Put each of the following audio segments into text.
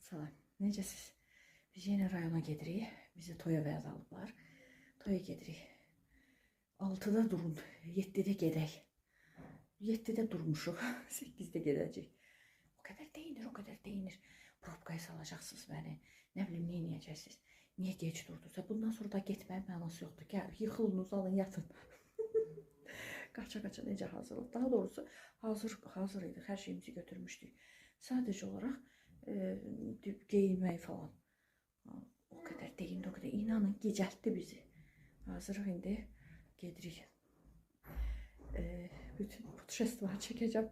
Salam. Necəsiz? Biz yeni rayona gedirik. Bizi toya vəz alıblar. Toya gedirik. 6'da durun. 7'de gedək. 7'de durmuşuq. 8'de gedəcək. O kadar deyinir, o kadar deyinir. Probkaya salacaqsınız beni. Ne bileyim, ne yiyəcəksiniz? Niye geç durdunuz? Bundan sonra da getməyin mənası yoxdur. Gəl, yıxılınız, alın, yatın. Qaça-qaça necə hazırlıq? Daha doğrusu hazır idi. Hər şeyimizi götürmüşdük. Sadece olarak geyinmək falan. O kadar deyindi, o kadar. İnanın, gecəltdi bizi. Hazırıq indi. Gedirik. Bütün putşestvari çəkəcəm.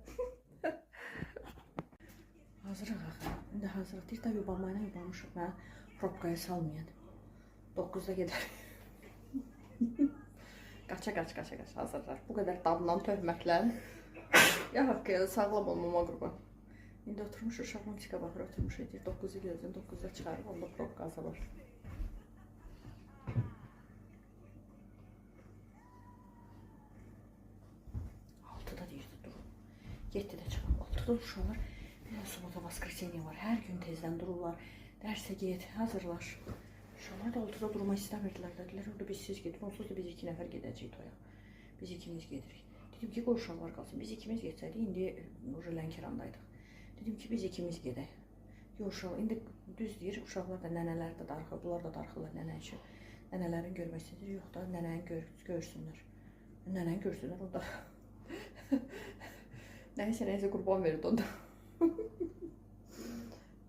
Hazırıq axı. İndi hazırıq. Deyir də yubanmayla yubanmışıq. Mən probkaya salmayan. 9'da gedər. Qaça hazırlar. Bu qədər damdan töhmətlə. Ya haqqı, sağlam olmama qurban. İndi oturmuş uşaq mutika baxır, oturmuş edir. 9'u gözün, 9'da çıxarıb, onda probka azalar. Deyirdi, durun. 7'de çıxın. 6'da uşaqlar. Bir də subota voskreseniya var. Hər gün tezdən dururlar. Dərsə get, hazırlaş. Uşaqlar da 6'da durma istəmirdilər. Dedilər, orada biz siz gedin. Onsuz da biz 2 nəfər gedəcəyik toya. Biz ikimiz gedirik. Dedim ki, qoy uşaqlar qalsın. Biz ikimiz getsəydik, indi Lənkərandaydıq. Dedim ki, biz ikimiz gedək. Yox, uşaq, indi düz deyir. Uşaqlar da, nənələr də darıxır. Bunlar da darıxırlar nənə üçün. Nənələrin görmək istədir. Yox da, nənəni görsünlər. Nənəni görsünlər, o da... Neyse kurban verirdi onda.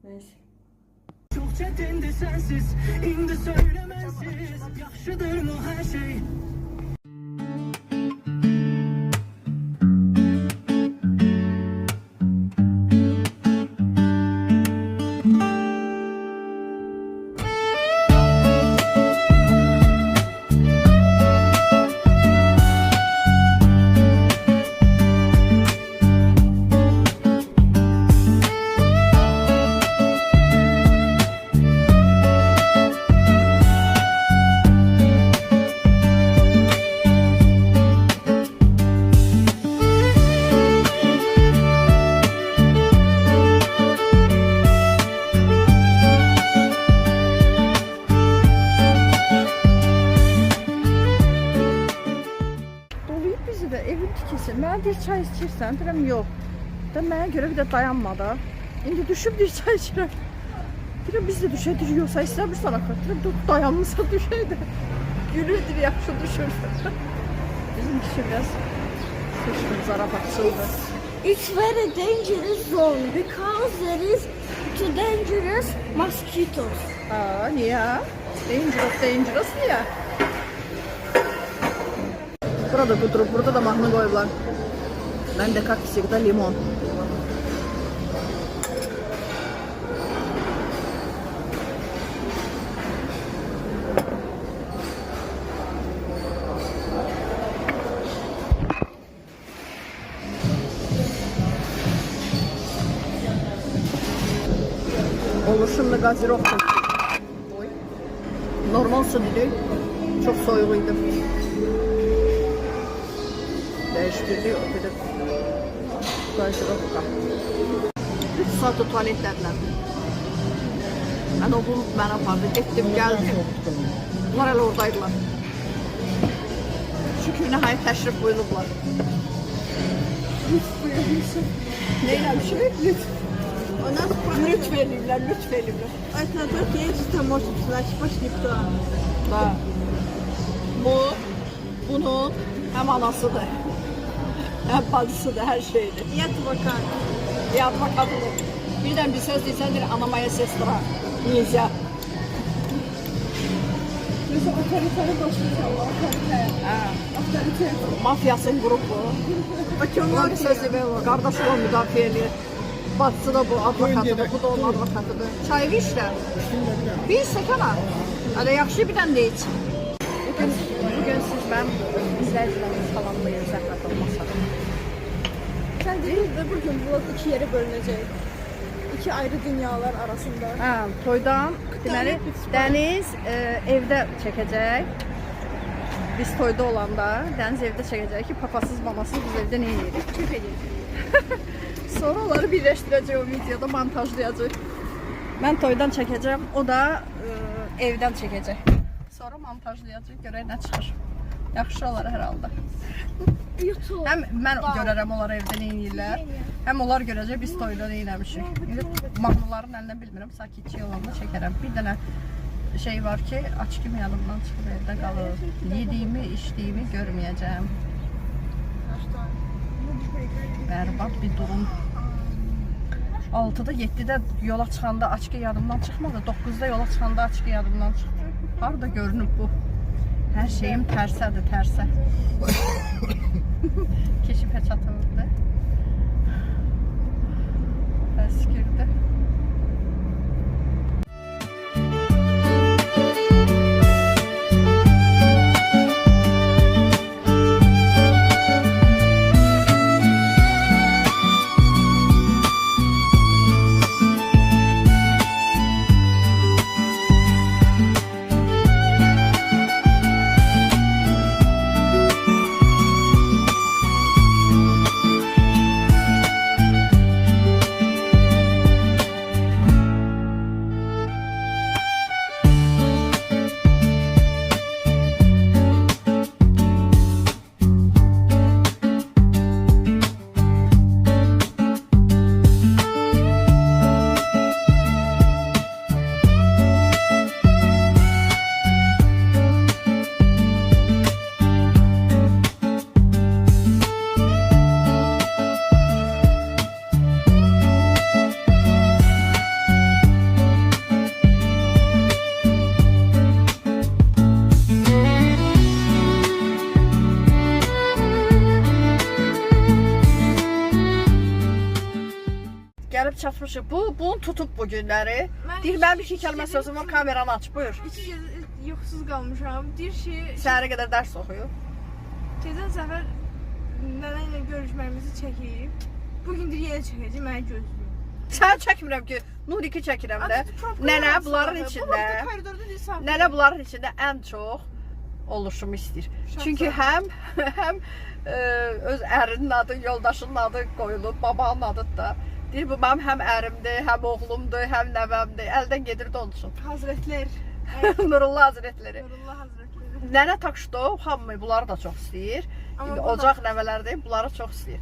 Neyse. Çok çetindi sensiz, indi söylemensiz. Yaxşıdır mı her şey? Mən bir çay içirsən, deyirəm yox. Da mənə görə bir də dayanmadı. İndi düşüb bir çay içirəm. Deyirəm biz də düşədik, yoxsa istəmirsən axı. Deyirəm dayanmısan düşək də. Gülürdür, yaxşı düşür. Bizim kişi biraz sıçkın, zarafatçıldır. It's very dangerous zone because there is too dangerous mosquitoes. Aa, niye? Dangerous niye? Burada kudurup, burada da mahnı koyuyorlar. Ben de kakisik de limon. Oluşumlu gazirovka. Normal su değil. Çok soğuğuydu. Değiştirdi, ötede gazirovka. 3 saat tuvaletlerden. Ben o bulup bana apardı. Gittim geldim. Bunlar hele oradaydılar. Şükür nihayet təşrif buyurublar. Neyləmişim? Lütfeylirler. Это тут есть, что может значит пошли кто. Da. Bunun hem anasıdır, hem bacısıdır, her şeydir. И адвокат. Bir advokatıdır. Birden bir söz deyəsəndir, anamaya sestra. Nizya. Mesela otoriter başlayacağım, otoriter. Otoriter. Mafyasın grubu. Buna bir söz deyəsən, qardaşı o müdafiə edir. Bacısı da bu advokatıdır, bu da onun advokatıdır. Çayı işlə. Bir stəkan al. Hələ yaxşı bir dənə də iç. Bugün siz ben izləyicilərimiz falanlayın, zəhmət olmasa. Sen dedin de bugün vlog 2 yere bölünecek. 2 ayrı dünyalar arasında. Hə, toydan deməli Dəniz evdə çəkəcək. Biz toyda olanda Dəniz evdə çəkəcək ki, papasız mamasız biz evdə nə edirik? Keyf edirik. Sonra onları birləşdirəcək o videoda, montajlayacaq. Mən toydan çəkəcəm, o da evdən çəkəcək. Sonra montajlayacaq, görək nə çıxır. Yaxşı olar hər halda. YouTube. Həm mən görərəm onlar evdə nə edirlər, həm onlar görəcək biz toyda nə eləmişik. Mahnıların əlindən bilmirəm, sakitçi olanda çəkərəm. Bir dənə şey var ki, açqım yanımdan çıxıb evdə qalır. Yediyimi, içdiyimi görməyəcəm. Bərbad bir durum. 6-da, 7-də yola çıxanda açqı yadımdan çıxmadı. 9-da yola çıxanda açqı yadımdan çıxdı. Harada görünüb bu? Hər şeyim tərsədir, tərsə. Keşif çatıldı. Əskirdi. Gəlib çatmışıq. Bunu tutub bu günləri. Deyir, mənim bir iki kəlmə sözüm var, kameranı aç, buyur. İki gecə yuxusuz qalmışam. Deyir ki, Səhərə qədər dərs oxuyub. keçən səfər nənə ilə görüşməyimizi çəkib. Bugün deyir yenə çəkəcək, məni gözləyir. Sən çəkmirəm ki, Nuriki çəkirəm də. Nənə bunların içində, nənə bunların içində ən çox oluşumu istəyir. Çünki həm öz ərinin adı, yoldaşının adı qoyulub, babanın adı da. Deyir, bu mənim həm ərimdir, həm oğlumdur, həm nəvəmdir. Əldən gedirdi onun üçün. Hazretlər. Nurullah Hazretləri. Nurullah Hazretləri. Nənə Takşdo, hamı bunları da çox istəyir. İndi ocaq nəvələrdir, bunları çox istəyir.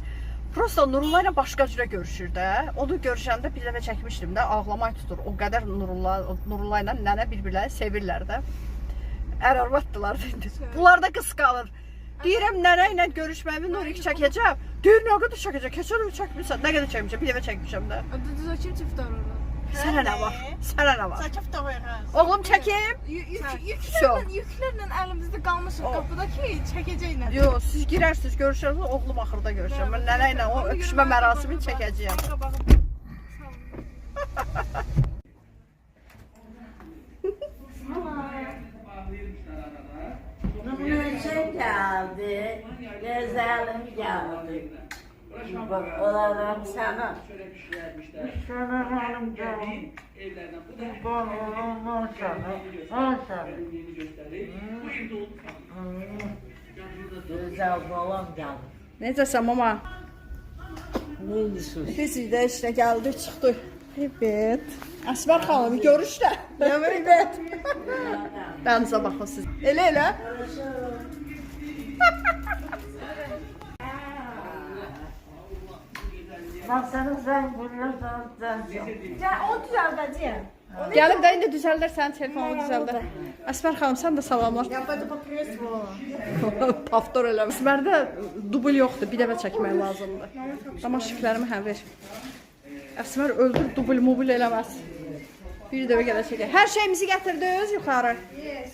Prosta Nurullah ilə başqa cürə görüşür də. Onu görüşəndə bir dəfə çəkmişdim də, ağlamay tutur. O qədər Nurullah ilə nənə bir-birlərini sevirlər də. Ər-arvaddılar indi. Bunlar da qısqalır. Deyirəm, nənə ilə görüşməyimi Nurik çəkəcəm. Deyir, nə qədər çəkəcəm? Keçən il çəkmirsən. Nə qədər çəkmişəm? Bir dəfə çəkmişəm də. Düz o kim çift orada? Sənə nə var? Sənə nə var? Çəkib də qoyaq. Oğlum çəkim. Yüklərlə əlimizdə qalmışıq qapıda ki, çəkəcəklər. Yox, siz girərsiniz, görüşərsiniz, oğlum axırda görüşəm. Mən nənə ilə o öpüşmə mərasimini çəkəcəyəm. Numuneçe geldi, gezelim geldi. Bak olarak sana. Sana hanım canım. Kurban olun sana. Al sana. Güzel balam geldi. Necəsən mama? Ne diyorsun? Biz də işlə gəldik, çıxdıq. Evet. Əsmər xanım, görüşlə. Evet. Dənizə baxın siz. Elə. Masanın sen bunlar sen. Ya o düzəldəcəyəm. Gəlib də indi düzəldər, sənin telefonunu düzəldər. Əsmər xanım, sən də salamlar. Ya bu da kreslo. Paftor elə. Əsmərdə dubl yoxdur, bir dəfə çəkmək lazımdır. Damaşıqlarımı həm ver. Əsmər öldür, dubl mobil eləməz. Bir dəfə gələ çəkək. Hər şeyimizi gətirdiniz yuxarı. Yes.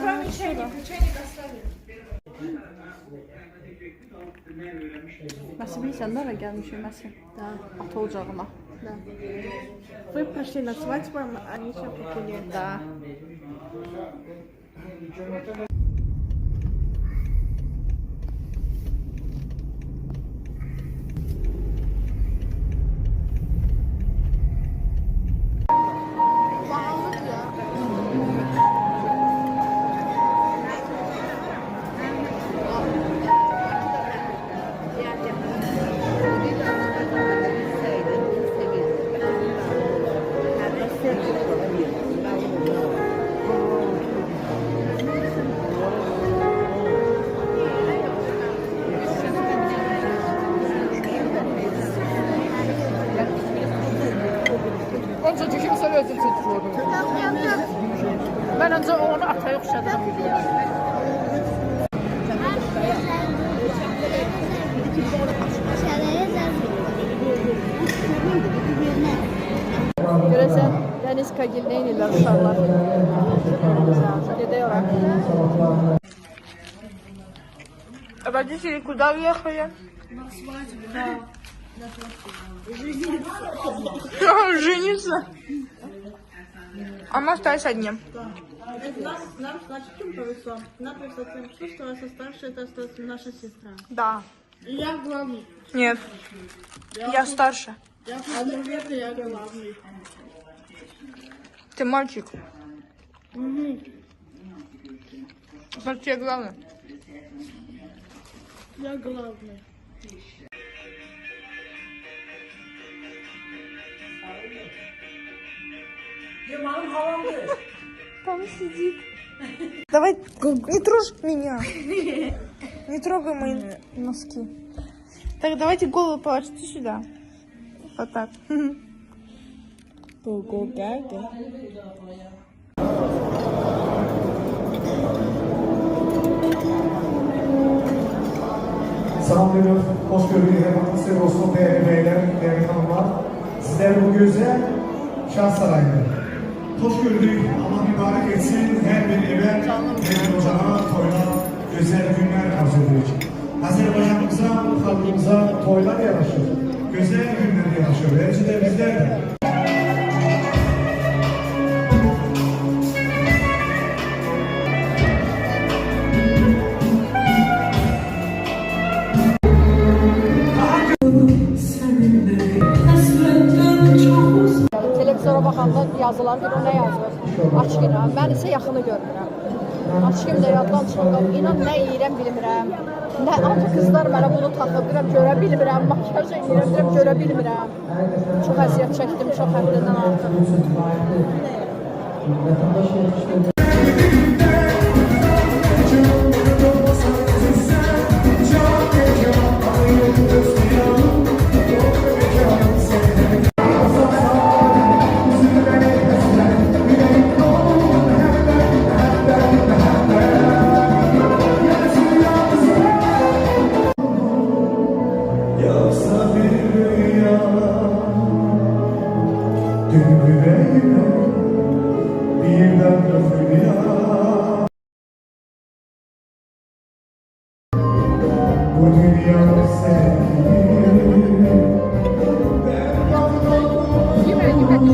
Buranın çayını qastadır. Məsələn, bilirsən, nəyə gəlmişik məsələn? Ata ocağına. Вы пошли на свадьбу, они еще популярны. Da. Onca kimsə özüm seçiyorum. Mən öncə onu ataya oxşadım. Görəsən, Dəniz Kagil nə edirlər uşaqlar? Gedək ora. Родители куда уехали? Жениться. А мы остались одни. Нам, значит, чем повезло? Нам повезло тем, что наша старшая, это наша сестра. Да. И я главный. Нет. Я старше. Я наверное, я главный. Ты мальчик. Значит, я главный. Я главный. Там сидит. Давай, не трожь меня. Не трогай мои носки. Так, давайте голову положите сюда. Вот так. Го-го-га-га. Selamlıyorum. Hoş gördüğünüz hepinize dostum, değerli beyler, değerli hanımlar. Sizler bu güzel Şah Sarayı'nda. Hoş gördük. Allah mübarek etsin. Her bir eve, her bir ocağa, toylar, güzel günler arzu ediyoruz. Azerbaycanımıza, halkımıza toylar yaraşır. Güzel günler yaraşır. Hepsi de bizler de. Televizyona baxanda yazılar bir o nə yazır? Açqina. Mən isə yaxını görmürəm. Açqim də yaddan çıxıb. İnan nə yeyirəm bilmirəm. Nə altı qızlar mənə bunu taxıbıram, görə bilmirəm. Makyaj edirəm, görə bilmirəm. Çox əziyyət çəkdim, çox həddindən artıq. Yoksa bir rüya, dün yüreğime birden dökülüyor. Bu dünya sevgilim, ben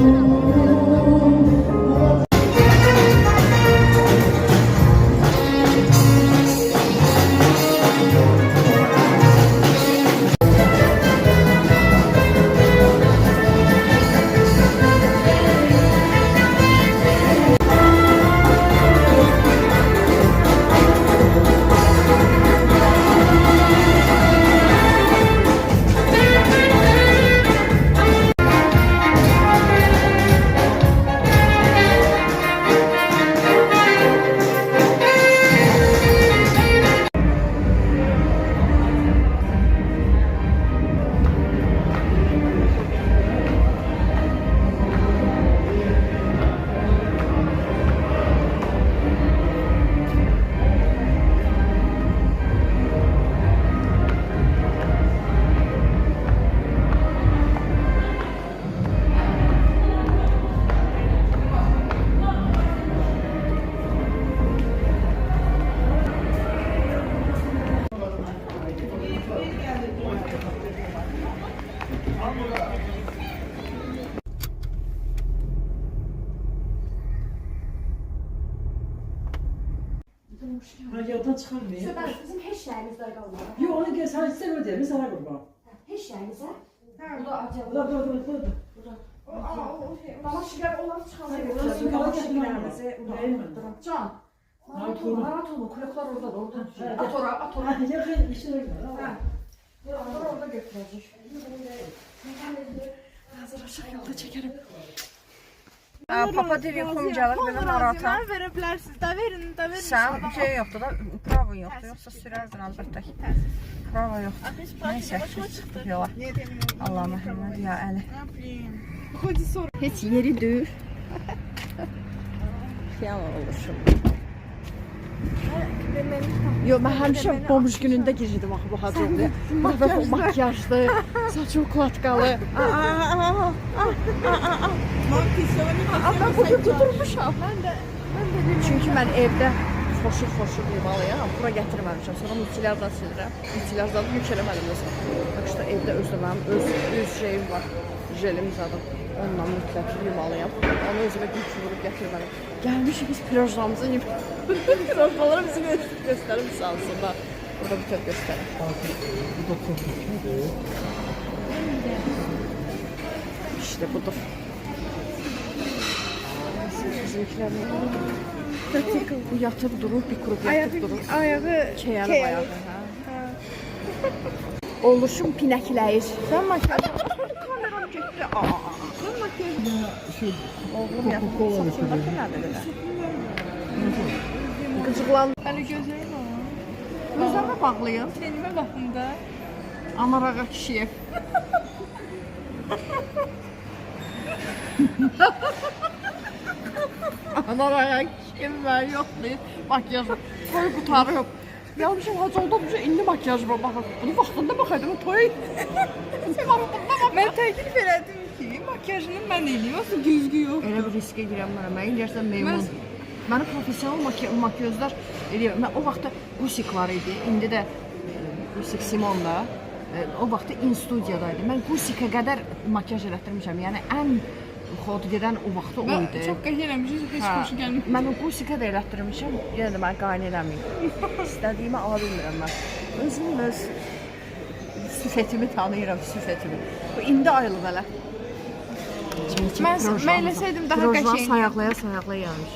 Yoldan çıkarmıyor. Bizim heç nəyimizdə qalmadı. Yok onu gel sen ödeyelim sana kurban. Heç nəyimizə? Bu da acaba. Burada. Bana şeker olan çıxarmıyor. Burası kala getirmemizi. Değil mi? Can. Rahat olun. Rahat olma. Kulaklar orada da orada. At ora, at ora. Yakın işin öyle. Kulaklar orada götürecek. Hazır aşağı yolda çekerim. Papa deyir yuxum gəlir, belə narahatam. Verə bilərsiniz. Da verin, da verin. Sən şey yoxdur da, pravın yoxdur, yoxsa sürərdin əlbəttə ki. Prava yoxdur. Neysə, yola. Allah məhəmməd ya Əli. Hadi sor. Heç yeri deyil. Xiyal olursun. Yo, mən həmişə bomj günündə girirdim axı bu hazırlığa. Bax, o makyajlı, saçı uklatkalı. Mən bunu tuturmuşam. Çünki mən evdə foşur yuvalıyam. Bura gətirməmişəm. Sonra mütçilərdən silirəm. Mütçilərdən yük eləmədim məsələn. Bax işte evdə özdə mənim öz şeyim var. Jelim zadım. Onunla mütləq yuvalıyam. Onu özümə güc vurub gətirməliyim. Gəlmişik biz pirojlarımızı yiyip. Pirojları bizi göstərim sansın da. Burada bütün göstərim. Bu da çok güzel. İşte budur. Bizimkiler bu yatıb durur, bir qrup yatıb durur. Ayağı Keyəli ayağı. Oluşum pinəkləyir. Sən makyaj. Kameram getdi. Sən makyaj. Oğlum yatıb. Saçındakı nədir elə? Qıcıqlan. Hələ gözlərim var. Gözləmə bağlayın. Tenimə baxın da. Amarağa kişiyə. Amarağa kişiyə mən yoxdur. Makyaj toy qutarıb. Yalmışım hacı oldu, indi makyaj var. Baxın, bunu vaxtında baxaydım toy. Mən təklif elədim ki, makyajını mən eləyim, aslında güzgü yox. Elə bir riskə girənmərəm. Mən gəlsən meymun. Mənim professional makyözlər eləyir. Mən o vaxtda Usik var idi. İndi də Usik Simon da. O vaxtda in-studiyadaydı. Mən Usikə qədər makyaj elətdirmişəm. Yəni ən xod gedən o vaxtda o idi. Çox qəşəng eləmişsiniz, heç xoşu gəlmir. Mən o Usikə də elətdirmişəm. Yenə də mən qaynə eləməyim. İstədiyimi ala bilmirəm mən. Özüm öz süfetimi tanıyıram, süfetimi. Bu indi ayrılıb elə. Mən eləsəydim daha Pirojlar qəşəng. sayaqlaya gəlmiş.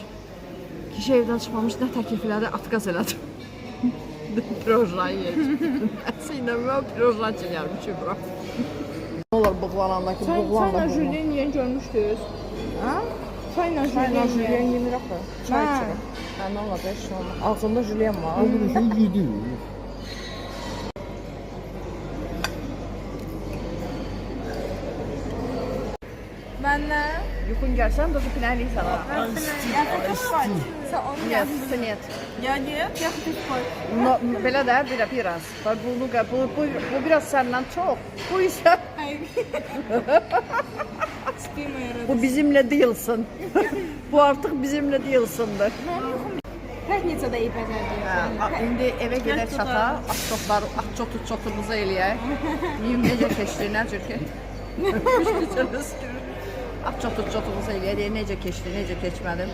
Kişi evdən çıxmamış, nə təklif elədi, atqaz elədim. Pirojlar yiyəcəm. Əslində mən pirojlar üçün gəlmişim bura. Ne olur bığlananda ki, bığlananda Çayla Julien yeni görmüşdünüz. Ha? Çayla Çayla Julien Julien yeni. yemir axı. Çay içirəm. Hə, nə olacaq, heç nə olmaz. Ağzımda Julien var. Bunu yedim. Mənlə. Yuxun gəlsən, dozu pinəlik sana. Нет, нет. Ya нет, ya спать. No, belə də biraz. Bu biraz səndən çox. Bu isə bu bizimle değilsin. Bu artık bizimle değilsindir. Pятницada iyi bəzərdik. İndi evə gedək çata, at-çotumuzu eləyək. Yiyim necə keçdi, nə cür ki? At-çotumuzu eləyək, deyək necə keçdi, necə keçmədim.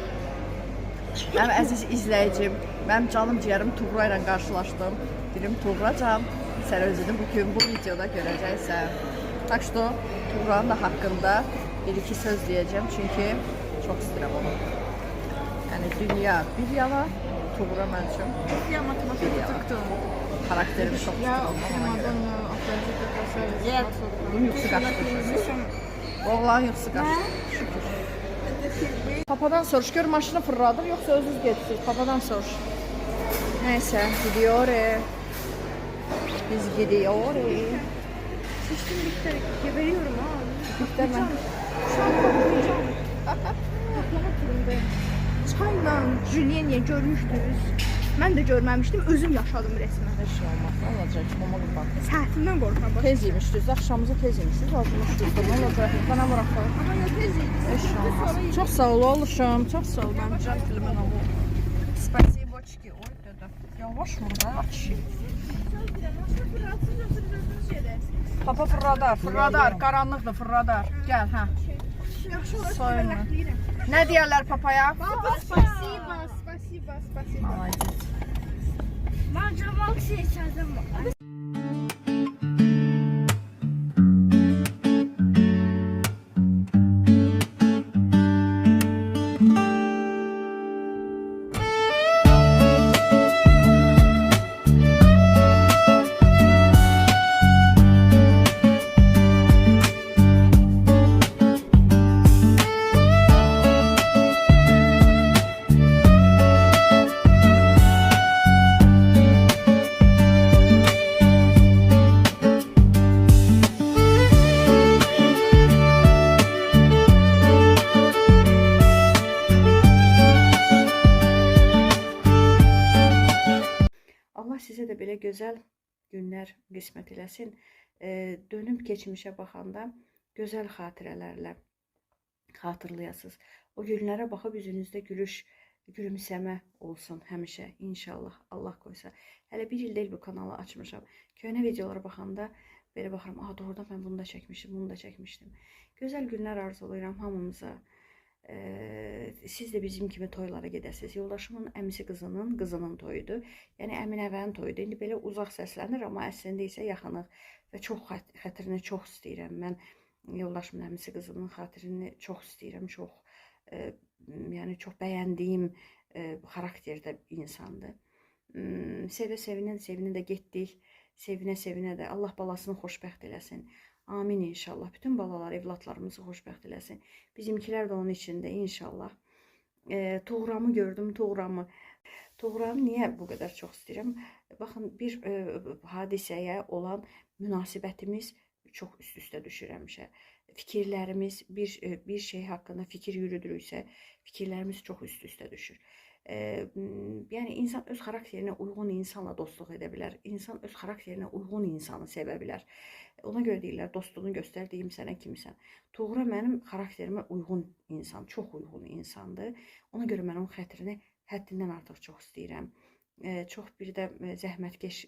Mənim əziz izləyicim, mənim canım ciyərim Tuğra ilə qarşılaşdım. Dilim Tuğracam, sən özünü bugün bu videoda görəcəksən. Tak что Tuğra'nın da haqqında bir-iki söz deyəcəm, çünki çox istəyirəm onu. Yəni dünya bir yana, Tuğra mən üçün Ya matematik tutdu. karakterimi çox tuturam ona görə. Bunun yuxusu qaçdı. Oğlan yuxusu qaçdı. Şükür. Papadan soruş, gör maşını fırladır, yoxsa özünüz gedirsiniz. Papadan soruş. Neyse, gidiyoruz. Biz gidiyoruz. Sıçtım bitti. Geberiyorum ha. Bitirmem. Şu an korkmayacağım. Patlama turundayım. Çayla Julien'e görmüşdünüz. Mən də görməmişdim, özüm yaşadım resmen. Heç şey olmaz, ne olacaq? Olmalı bak. Səhətimdən qorxuram. Bax. Tez yemişdiniz, axşamınızı tez yemişdiniz, acımışdınız. Ne olacaq? Bana bırakalım. Amma ya tez idi. Heç şey olmaz. Çox sağ ol oğluşum, çox sağ ol. Mənim can filmin oğlu. Spasiboçki. Oy dedi. Yavaş vur da, aç. Papa fırladar, qaranlıqdır, fırladar. Gəl, hə. Soyunma. Nə deyərlər papaya? Spasiba, spasiba, spasiba. Молодец. Mən camal seçəcəm. gözəl günlər qismət eləsin. Dönüb keçmişə baxanda gözəl xatirələrlə xatırlayasınız. O günlərə baxıb üzünüzdə gülümsəmə olsun həmişə inşallah. Allah qoysa. Hələ bir il deyil bu kanalı açmışam. Köhnə videolara baxanda belə baxıram. Doğrudan mən bunu da çəkmişdim, bunu da çəkmişdim. Gözəl günlər arzulayıram hamımıza. Siz de bizim kimi toylara gedəsiniz. Yoldaşımın əmisi qızının toyudur. Yəni Əminəvənin toyudur. İndi belə uzaq səslənir, amma əslində isə yaxınıq və çox xətrini çox istəyirəm. Mən yoldaşımın əmisi qızının xatirini çox istəyirəm. Yəni çox bəyəndiyim xarakterdə insandır. Sevinə də getdik. Sevinə də Allah balasını xoşbəxt eləsin. Amin inşallah. Bütün balalar, evlatlarımızı xoşbəxt eləsin. Bizimkilər də onun içində inşallah. Tuğramı gördüm, Tuğramı. Tuğramı niyə bu qədər çox istəyirəm? Baxın, bir hadisəyə olan münasibətimiz çox üst-üstə düşür həmişə. Fikirlərimiz, bir şey haqqında fikir yürüdürüksə, fikirlərimiz çox üst-üstə düşür. Yəni insan öz xarakterinə uyğun insanla dostluq edə bilər. İnsan öz xarakterinə uyğun insanı sevə bilər. Ona görə deyirlər, dostluğunu göstərdiyim sənə kimsən. Tuğra mənim xarakterimə uyğun insan, çox uyğun insandır. Ona görə mən onun xətrini həddindən artıq çox istəyirəm. Çox bir də zəhmətkeş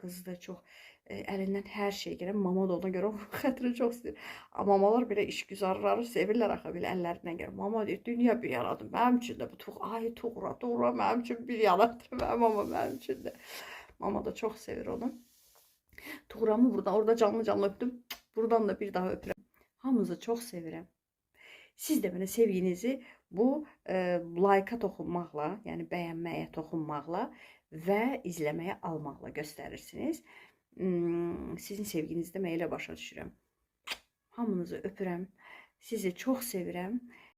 qızdır, çox əlindən hər şey gələn. Mama da ona görə onun xətrini çox istəyir. Mamalar belə işgüzarları sevirlər axı belə əllərindən gəlir. Mama deyir, dünya bir yanadır. Mənim üçün də bu Tuğra mənim üçün bir yanadır. Mənim mama mənim üçün də. Mama da çox sevir onu. Tuğramı orada canlı öptüm. Buradan da bir daha öpürəm. Hamınızı çox sevirəm. Siz də mənə sevginizi bu like-a toxunmaqla, yəni bəyənməyə toxunmaqla və izləməyə almaqla göstərirsiniz. Sizin sevginizi də mən elə başa düşürəm. Hamınızı öpürəm. Sizi çox sevirəm.